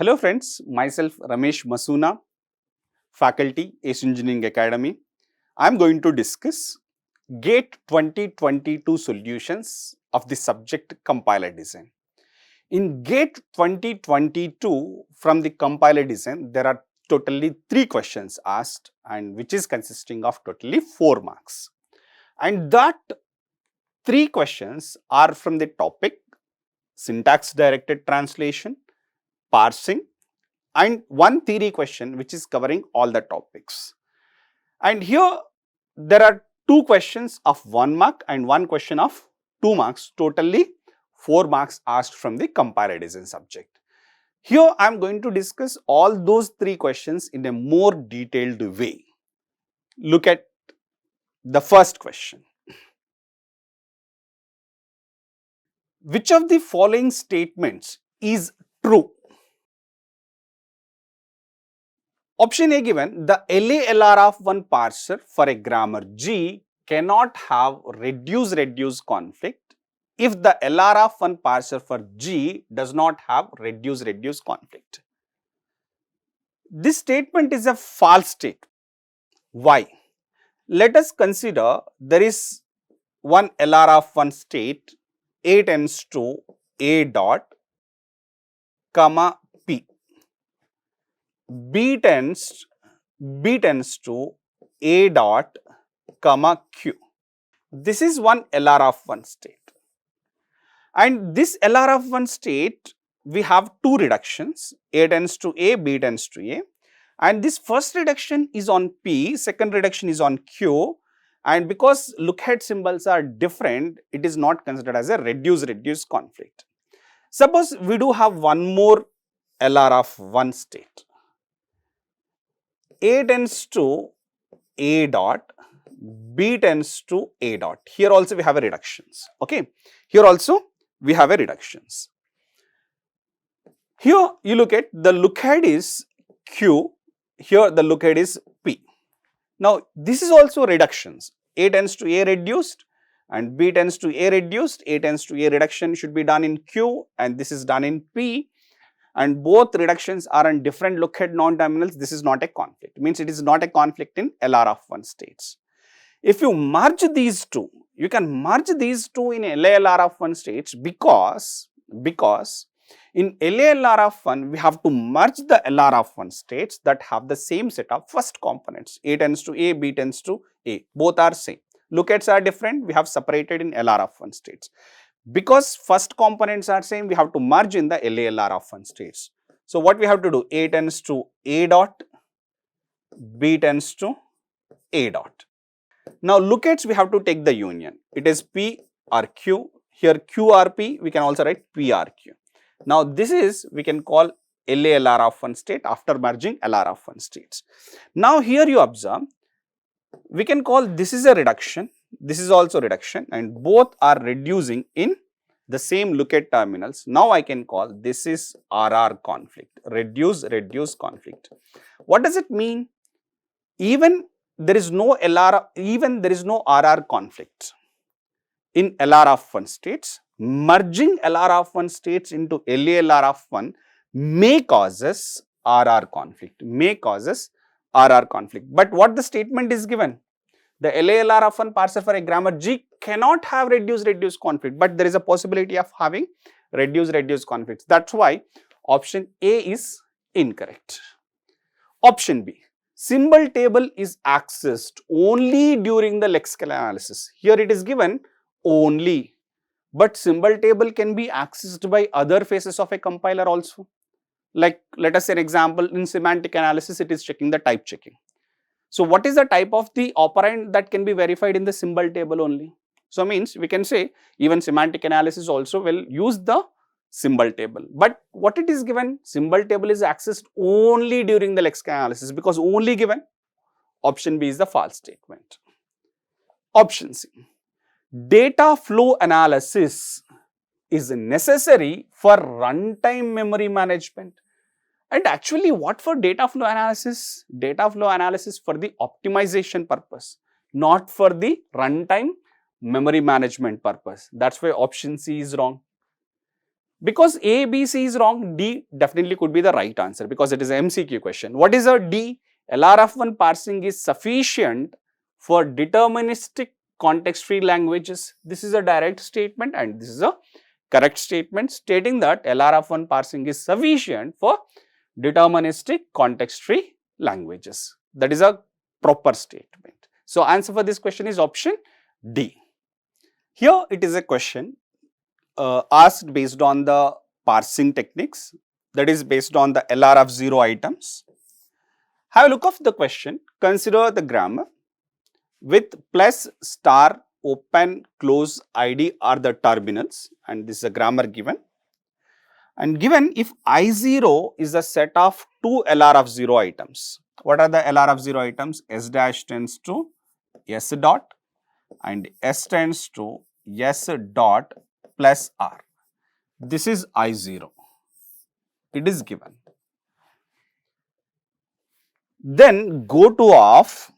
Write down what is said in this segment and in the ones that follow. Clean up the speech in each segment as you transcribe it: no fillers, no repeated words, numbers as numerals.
Hello friends, myself Ramesh Masuna, faculty, ACE Engineering Academy. I am going to discuss GATE 2022 solutions of the subject compiler design. In GATE 2022 from the compiler design, there are totally 3 questions asked and which is consisting of totally 4 marks. And that 3 questions are from the topic syntax directed translation, parsing, and one theory question which is covering all the topics. And here there are 2 questions of 1 mark and 1 question of 2 marks, totally 4 marks asked from the compiler design subject. Here I am going to discuss all those 3 questions in a more detailed way. Look at the first question. Which of the following statements is true? Option A given, the LALR of one parser for a grammar G cannot have reduce conflict if the LR of one parser for G does not have reduce conflict. This statement is a false statement. Why? Let us consider there is one LR of one state, A tends to A dot, comma P. B tends to A dot, comma Q. This is one LR of one state. And this LR of one state, we have 2 reductions, A tends to A, B tends to A. And this first reduction is on P, second reduction is on Q. And because lookahead symbols are different, it is not considered as a reduce conflict. Suppose we do have one more LR of one state. A tends to A dot, B tends to A dot. Here also we have a reductions. Okay. Here also we have a reductions. Here you look at the lookahead is Q. Here the lookahead is P. Now this is also reductions. A tends to A reduced and B tends to A reduced. A tends to A reduction should be done in Q and this is done in P. And both reductions are on different lookahead non-terminals. This is not a conflict. It means it is not a conflict in LR of one states. If you merge these two, you can merge these two in LALR of one states because in LALR of one, we have to merge the LR of one states that have the same set of first components. A tends to A, B tends to A. Both are same. Lookheads are different. We have separated in LR of one states. Because first components are same, we have to merge in the LALR of one states. So what we have to do? A tends to A dot, B tends to A dot. Now lookaheads we have to take the union. It is P or Q. Here Q or P, we can also write P or Q. Now this is we can call LALR of one state after merging LR of one states. Now here you observe, we can call this is a reduction. This is also reduction and both are reducing in the same lookahead terminals. Now I can call this is RR conflict, reduce conflict. What does it mean? Even there is no LR, even there is no RR conflict in LR of one states, merging LR of one states into LALR of one may causes RR conflict, But what the statement is given? The LALR of one parser for a grammar G cannot have reduce conflict, but there is a possibility of having reduce conflicts. That's why option A is incorrect. Option B, symbol table is accessed only during the lexical analysis. Here it is given only, but symbol table can be accessed by other phases of a compiler also. Like let us say an example, in semantic analysis it is checking the type checking. So what is the type of the operand that can be verified in the symbol table only? So means we can say even semantic analysis also will use the symbol table. But what it is given? Symbol table is accessed only during the lexical analysis because only given. Option B is the false statement. Option C, data flow analysis is necessary for runtime memory management. And actually what for data flow analysis? Data flow analysis for the optimization purpose, not for the runtime memory management purpose. That's why option C is wrong. Because A, B, C is wrong, D definitely could be the right answer because it is an MCQ question. What is a D? LRF1 parsing is sufficient for deterministic context-free languages. This is a direct statement and this is a correct statement stating that LRF1 parsing is sufficient for deterministic context-free languages. That is a proper statement. So, answer for this question is option D. Here it is a question asked based on the parsing techniques, that is based on the LRF0 items. Have a look of the question. Consider the grammar with plus star open close ID are the terminals and this is a grammar given. And given if I0 is a set of two LRF0 items. What are the LRF0 items? S dash tends to S dot and S tends to S dot plus R. This is I0. It is given. Then go to of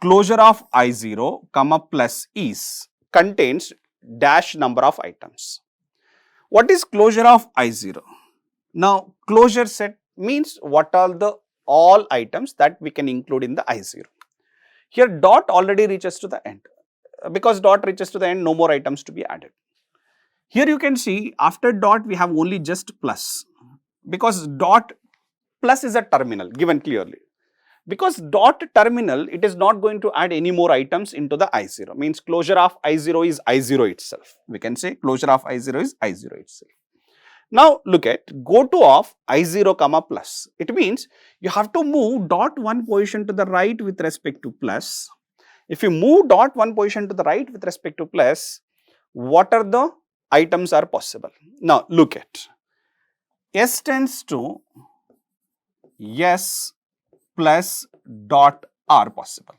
closure of I0 comma plus is contains dash number of items. What is closure of I0? Now closure set means what are the all items that we can include in the I0. Here dot already reaches to the end. Because dot reaches to the end, no more items to be added. Here you can see after dot we have only just plus because dot plus is a terminal given clearly. Because dot terminal, it is not going to add any more items into the I0, means closure of I0 is I0 itself. We can say closure of I0 is I0 itself. Now look at go to of I0 comma plus. It means you have to move dot one position to the right with respect to plus. If you move dot one position to the right with respect to plus, what are the items are possible? Now look at S tends to S plus dot R possible.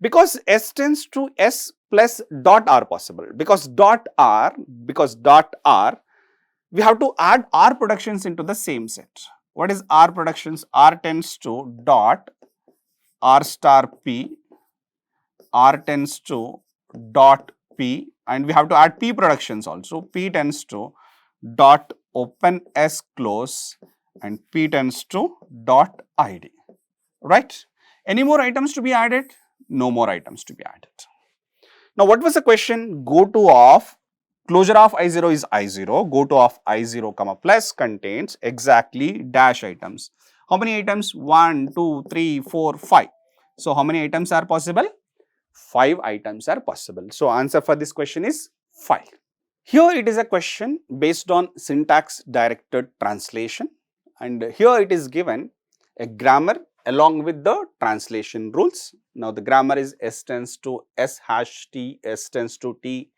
Because S tends to S plus dot R possible. Because dot R, we have to add R productions into the same set. What is R productions? R tends to dot R star P, R tends to dot P, and we have to add P productions also. P tends to dot open S close and P tends to dot ID. Right? Any more items to be added? No more items to be added. Now, what was the question? Go to of closure of I0 is I0. Go to of I0 comma plus contains exactly dash items. How many items? 1, 2, 3, 4, 5. So, how many items are possible? 5 items are possible. So, answer for this question is 5. Here it is a question based on syntax directed translation and here it is given a grammar along with the translation rules. Now, the grammar is S tends to S hash T, S tends to T,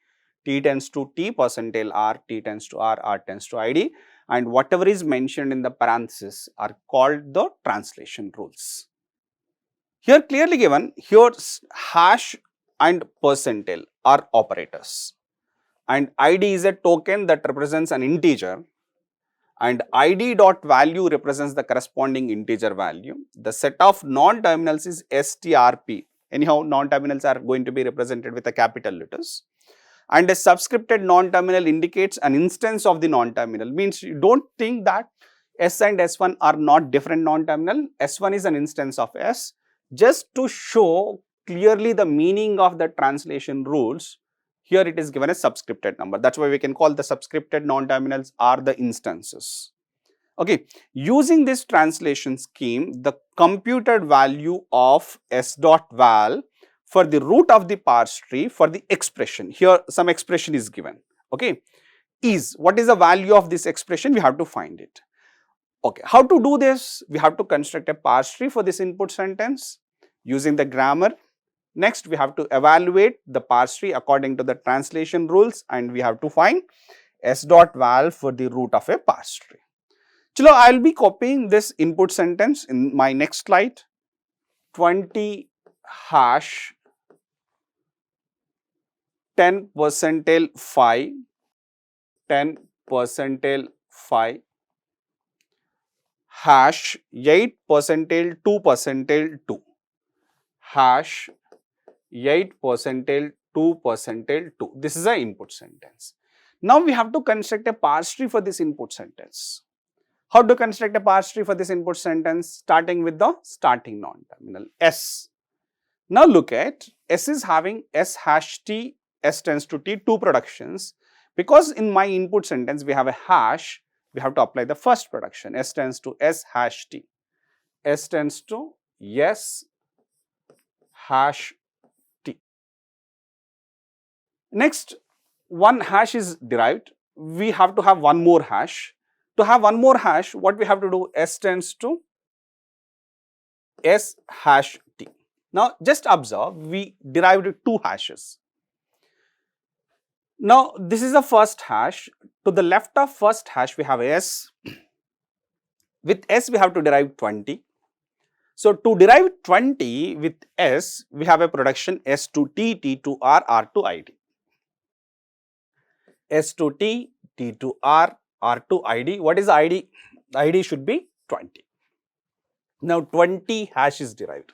T tends to T percentile R, T tends to R, R tends to ID and whatever is mentioned in the parenthesis are called the translation rules. Here clearly given, here hash and percentile are operators and ID is a token that represents an integer and ID dot value represents the corresponding integer value. The set of non-terminals is STRP. Anyhow, non-terminals are going to be represented with the capital letters. And a subscripted non-terminal indicates an instance of the non-terminal. Means you don't think that S and S1 are not different non-terminal. S1 is an instance of S. Just to show clearly the meaning of the translation rules, here it is given a subscripted number. That's why we can call the subscripted non-terminals are the instances. Okay, using this translation scheme, the computed value of S dot val for the root of the parse tree for the expression, here some expression is given, okay, is what is the value of this expression? We have to find it. Okay, how to do this? We have to construct a parse tree for this input sentence using the grammar. Next, we have to evaluate the parse tree according to the translation rules and we have to find S dot val for the root of a parse tree. Chalo, I will be copying this input sentence in my next slide. 20 hash 10 percentile 5, 10 percentile 5, hash 8 percentile 2 percentile 2, hash 8 percentile 2 percentile 2. This is an input sentence. Now we have to construct a parse tree for this input sentence. How to construct a parse tree for this input sentence? Starting with the starting non-terminal S. Now look at S is having S hash T, S tends to T, two productions. Because in my input sentence we have a hash, we have to apply the first production. S tends to S hash T. S tends to S hash T. Next, one hash is derived. We have to have one more hash. To have one more hash, what we have to do? S tends to S hash T. Now, just observe, we derived two hashes. Now, this is the first hash. To the left of first hash, we have S. With S, we have to derive 20. So, to derive 20 with S, we have a production S to T, T to R, R to ID. S to T, T to R, R to ID. What is ID? The ID should be 20. Now, 20 hash is derived.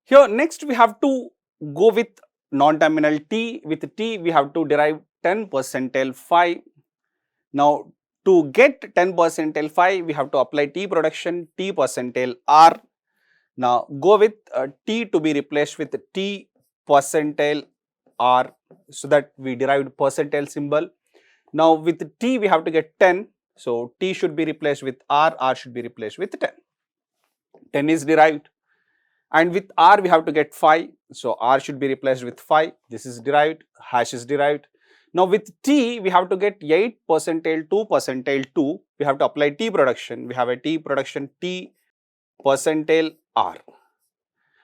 Here, next we have to go with non-terminal T. With T, we have to derive 10 percentile phi. Now, to get 10 percentile phi, we have to apply T production, T percentile R. Now, go with T to be replaced with T percentile R, so that we derived percentile symbol. Now, with T, we have to get 10. So, T should be replaced with R, R should be replaced with 10. 10 is derived. And with R, we have to get phi. So, R should be replaced with phi. This is derived, hash is derived. Now, with T, we have to get 8 percentile 2 percentile 2. We have to apply T production. We have a T production T percentile R.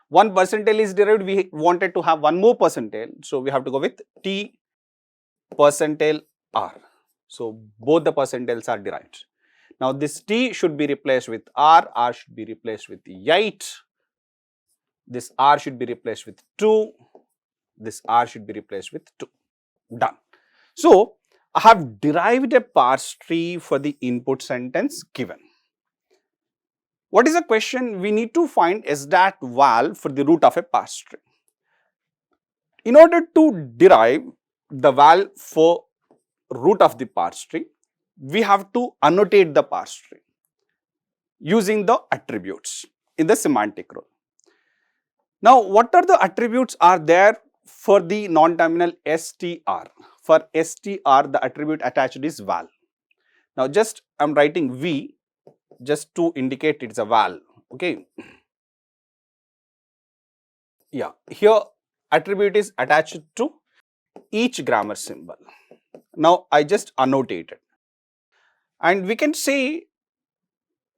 1 percentile is derived. We wanted to have one more percentile. So, we have to go with T percentile R. So, both the percentiles are derived. Now, this T should be replaced with R. R should be replaced with 8. This R should be replaced with 2. This R should be replaced with 2. Done. So, I have derived a parse tree for the input sentence given. What is the question? We need to find SDAT val for the root of a parse tree. In order to derive the val for root of the parse tree, we have to annotate the parse tree using the attributes in the semantic rule. Now, what are the attributes are there for the non-terminal str? For str, the attribute attached is val. Now, just I am writing V just to indicate it is a val. Okay. Yeah, here attribute is attached to each grammar symbol. Now, I just annotated. And we can say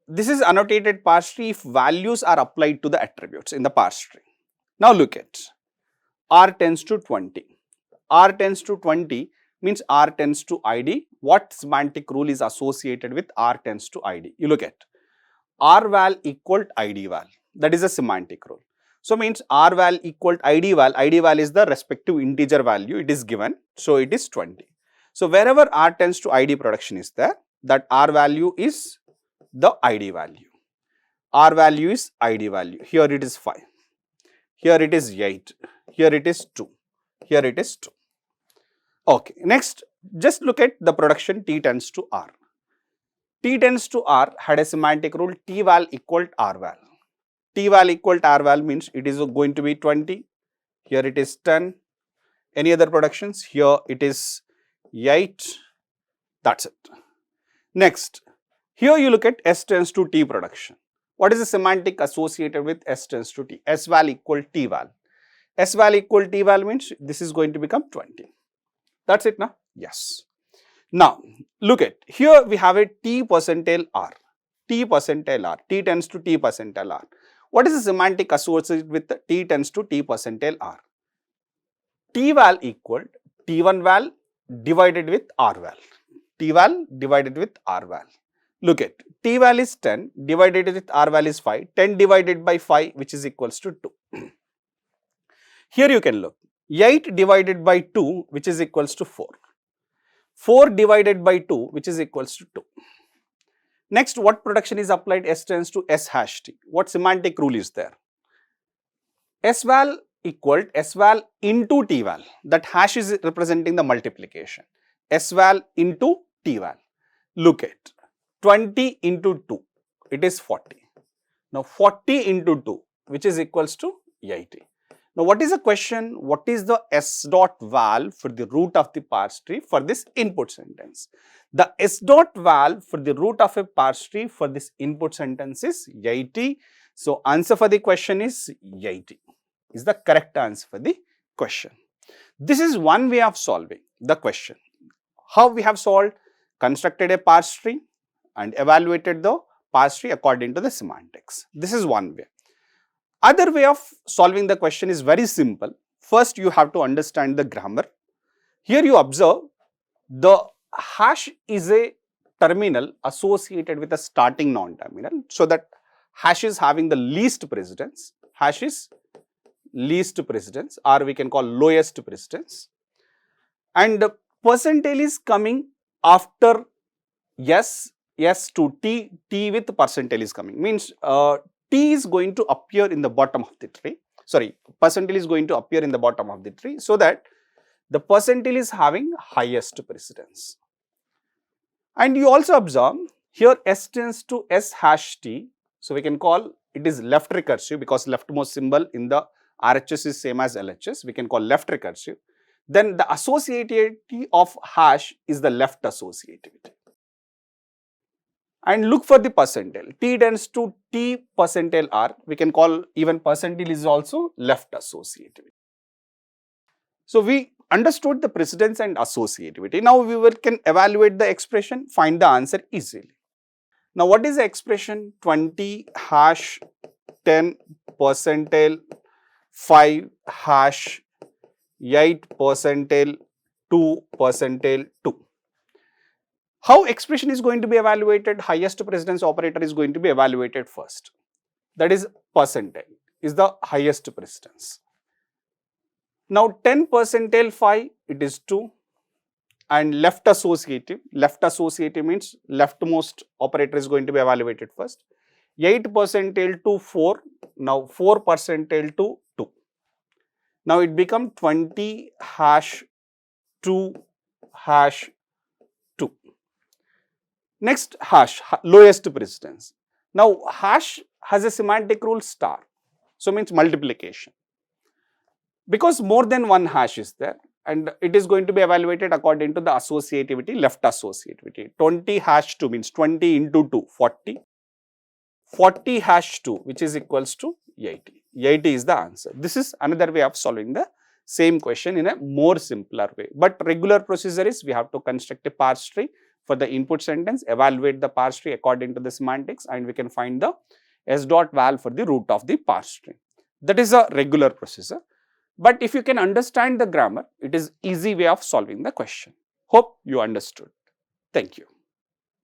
this is annotated parse tree if values are applied to the attributes in the parse tree. Now, look at R tends to 20. R tends to 20 means R tends to ID. What semantic rule is associated with R tends to ID? You look at R val equal ID val. That is a semantic rule. So, means R val equal ID val. ID val is the respective integer value. It is given. So, it is 20. So, wherever R tends to ID production is there, that R value is the ID value. R value is ID value. Here it is 5. Here it is 8. Here it is 2. Here it is 2. Okay. Next, just look at the production T tends to R. T tends to R had a semantic rule T val equal R val. T val equal R val means it is going to be 20. Here it is 10. Any other productions? Here it is 8. That's it. Next, here you look at S tends to T production. What is the semantic associated with S tends to T? S val equal T val. S val equal T val means this is going to become 20. That's it now? Yes. Now, look at here we have a T percentile R. T percentile R. T tends to T percentile R. What is the semantic associated with the T tends to T percentile R? T val equal T1 val divided with R val. T val divided with R val. Look at T val is 10 divided with R val is 5. 10 divided by 5 which is equals to 2. Here you can look 8 divided by 2 which is equals to 4. 4 divided by 2 which is equals to 2. Next, what production is applied? S tends to S hash T. What semantic rule is there? S val equal S val into T val. That hash is representing the multiplication. S val into T val. Look at 20 into 2, it is 40. Now 40 into 2, which is equals to 80. Now what is the question? What is the S dot val for the root of the parse tree for this input sentence? The S dot val for the root of a parse tree for this input sentence is 80. So answer for the question is 80 is the correct answer for the question. This is one way of solving the question. How we have solved? Constructed a parse tree and evaluated the parse tree according to the semantics. This is one way. Other way of solving the question is very simple. First, you have to understand the grammar. Here you observe the hash is a terminal associated with a starting non-terminal. So that hash is having the least precedence. Hash is least precedence, or we can call lowest precedence. And the percentile is coming after S to T, T with percentile is coming. Means T is going to appear in the bottom of the tree. Sorry, percentile is going to appear in the bottom of the tree, so that the percentile is having highest precedence. And you also observe here S tends to S hash T. So we can call it is left recursive, because leftmost symbol in the RHS is same as LHS. We can call left recursive. Then the associativity of hash is the left associativity. And look for the percentile. T tends to T percentile R. We can call even percentile is also left associativity. So we understood the precedence and associativity. Now we can evaluate the expression, find the answer easily. Now what is the expression? 20 hash 10 percentile 5 hash 8 percentile 2 percentile 2. How expression is going to be evaluated? Highest precedence operator is going to be evaluated first. That is percentile is the highest precedence. Now 10 percentile 5, it is 2, and left associative means leftmost operator is going to be evaluated first. 8 percentile to 4, now 4 percentile to 2. Now it becomes 20 hash 2 hash 2. Next hash, lowest precedence. Now hash has a semantic rule star, so means multiplication. Because more than one hash is there, and it is going to be evaluated according to the associativity, left associativity. 20 hash 2 means 20 into 2, 40. 40 hash 2, which is equals to 80. 80 is the answer. This is another way of solving the same question in a more simpler way. But regular procedure is we have to construct a parse tree for the input sentence, evaluate the parse tree according to the semantics, and we can find the S dot val for the root of the parse tree. That is a regular procedure. But if you can understand the grammar, it is easy way of solving the question. Hope you understood. Thank you.